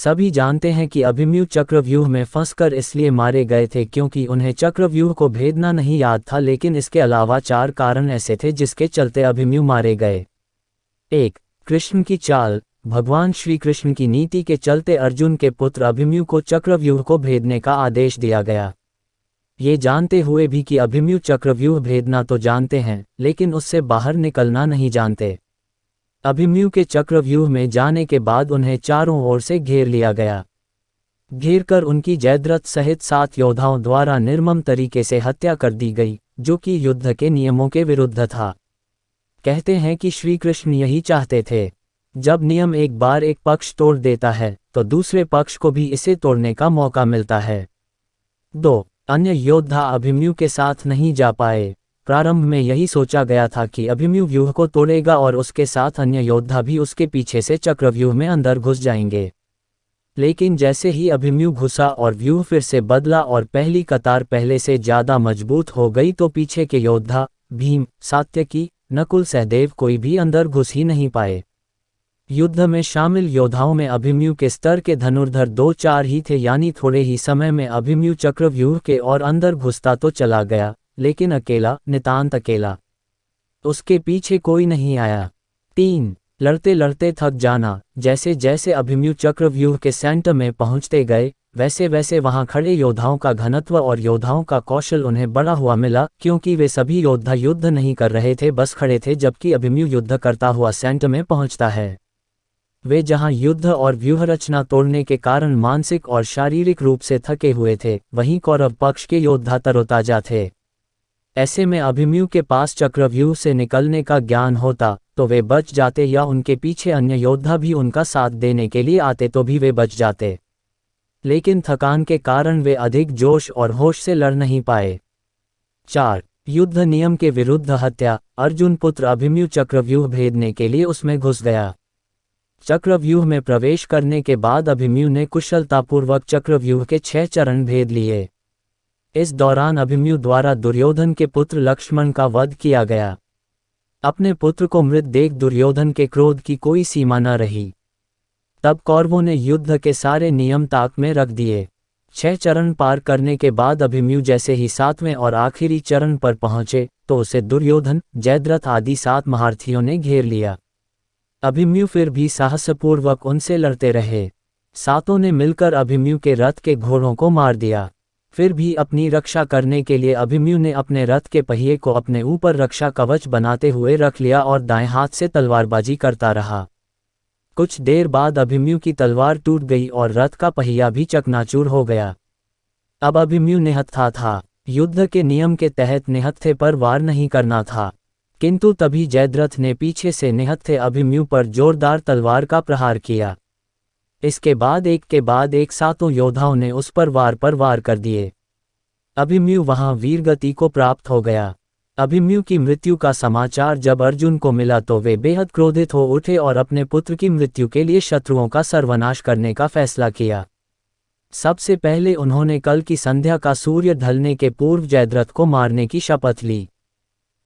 सभी जानते हैं कि अभिमन्यु चक्रव्यूह में फंसकर इसलिए मारे गए थे क्योंकि उन्हें चक्रव्यूह को भेदना नहीं याद था, लेकिन इसके अलावा 4 कारण ऐसे थे जिसके चलते अभिमन्यु मारे गए। 1. कृष्ण की चाल। भगवान श्री कृष्ण की नीति के चलते अर्जुन के पुत्र अभिमन्यु को चक्रव्यूह को भेदने का आदेश दिया गया। ये जानते हुए भी कि अभिमन्यु चक्रव्यूह भेदना तो जानते हैं, लेकिन उससे बाहर निकलना नहीं जानते। अभिमन्यु के चक्रव्यूह में जाने के बाद उन्हें चारों ओर से घेर लिया गया। घेर कर उनकी जयद्रथ सहित 7 योद्धाओं द्वारा निर्मम तरीके से हत्या कर दी गई, जो कि युद्ध के नियमों के विरुद्ध था। कहते हैं कि श्री कृष्ण यही चाहते थे। जब नियम एक बार एक पक्ष तोड़ देता है तो दूसरे पक्ष को भी इसे तोड़ने का मौका मिलता है। 2. अन्य योद्धा अभिमन्यु के साथ नहीं जा पाए। प्रारंभ में यही सोचा गया था कि अभिमन्यु व्यूह को तोड़ेगा और उसके साथ अन्य योद्धा भी उसके पीछे से चक्रव्यूह में अंदर घुस जाएंगे। लेकिन जैसे ही अभिमन्यु घुसा और व्यूह फिर से बदला और पहली कतार पहले से ज्यादा मजबूत हो गई तो पीछे के योद्धा भीम, सात्यकी, नकुल, सहदेव कोई भी अंदर घुस ही नहीं पाए। युद्ध में शामिल योद्धाओं में अभिमन्यु के स्तर के धनुर्धर 2-4 ही थे, यानी थोड़े ही समय में अभिमन्यु चक्रव्यूह के और अंदर घुसता तो चला गया, लेकिन अकेला, नितांत अकेला। उसके पीछे कोई नहीं आया। 3. लड़ते लड़ते थक जाना। जैसे जैसे अभिमन्यु चक्रव्यूह के सेंटर में पहुंचते गए, वैसे वैसे वहां खड़े योद्धाओं का घनत्व और योद्धाओं का कौशल उन्हें बढ़ा हुआ मिला, क्योंकि वे सभी योद्धा युद्ध नहीं कर रहे थे, बस खड़े थे, जबकि अभिमन्यु युद्ध करता हुआ सेंटर में पहुंचता है। वे जहां युद्ध और व्यूहरचना तोड़ने के कारण मानसिक और शारीरिक रूप से थके हुए थे, वहीं कौरव पक्ष के योद्धा तरोताजा थे। ऐसे में अभिमन्यु के पास चक्रव्यूह से निकलने का ज्ञान होता तो वे बच जाते, या उनके पीछे अन्य योद्धा भी उनका साथ देने के लिए आते तो भी वे बच जाते। लेकिन थकान के कारण वे अधिक जोश और होश से लड़ नहीं पाए। 4. युद्ध नियम के विरुद्ध हत्या। अर्जुन पुत्र अभिमन्यु चक्रव्यूह भेदने के लिए उसमें घुस गया। चक्रव्यूह में प्रवेश करने के बाद अभिमन्यु ने कुशलतापूर्वक चक्रव्यूह के 6 चरण भेद लिए। इस दौरान अभिमन्यु द्वारा दुर्योधन के पुत्र लक्ष्मण का वध किया गया। अपने पुत्र को मृत देख दुर्योधन के क्रोध की कोई सीमा न रही। तब कौरवों ने युद्ध के सारे नियम ताक में रख दिए। 6 चरण पार करने के बाद अभिमन्यु जैसे ही 7वें और आखिरी चरण पर पहुंचे तो उसे दुर्योधन, जयद्रथ आदि 7 महारथियों ने घेर लिया। अभिमन्यु फिर भी साहसपूर्वक उनसे लड़ते रहे। 7 ने मिलकर अभिमन्यु के रथ के घोड़ों को मार दिया। फिर भी अपनी रक्षा करने के लिए अभिमन्यु ने अपने रथ के पहिए को अपने ऊपर रक्षा कवच बनाते हुए रख लिया और दाएं हाथ से तलवारबाजी करता रहा। कुछ देर बाद अभिमन्यु की तलवार टूट गई और रथ का पहिया भी चकनाचूर हो गया। अब अभिमन्यु निहत्था था। युद्ध के नियम के तहत निहत्थे पर वार नहीं करना था, किंतु तभी जयद्रथ ने पीछे से निहत्थे अभिमन्यु पर जोरदार तलवार का प्रहार किया। इसके बाद एक 7 योद्धाओं ने उस पर वार कर दिए। अभिमन्यु वहां वीरगति को प्राप्त हो गया। अभिमन्यु की मृत्यु का समाचार जब अर्जुन को मिला तो वे बेहद क्रोधित हो उठे और अपने पुत्र की मृत्यु के लिए शत्रुओं का सर्वनाश करने का फैसला किया। सबसे पहले उन्होंने कल की संध्या का सूर्य ढलने के पूर्व जयद्रथ को मारने की शपथ ली।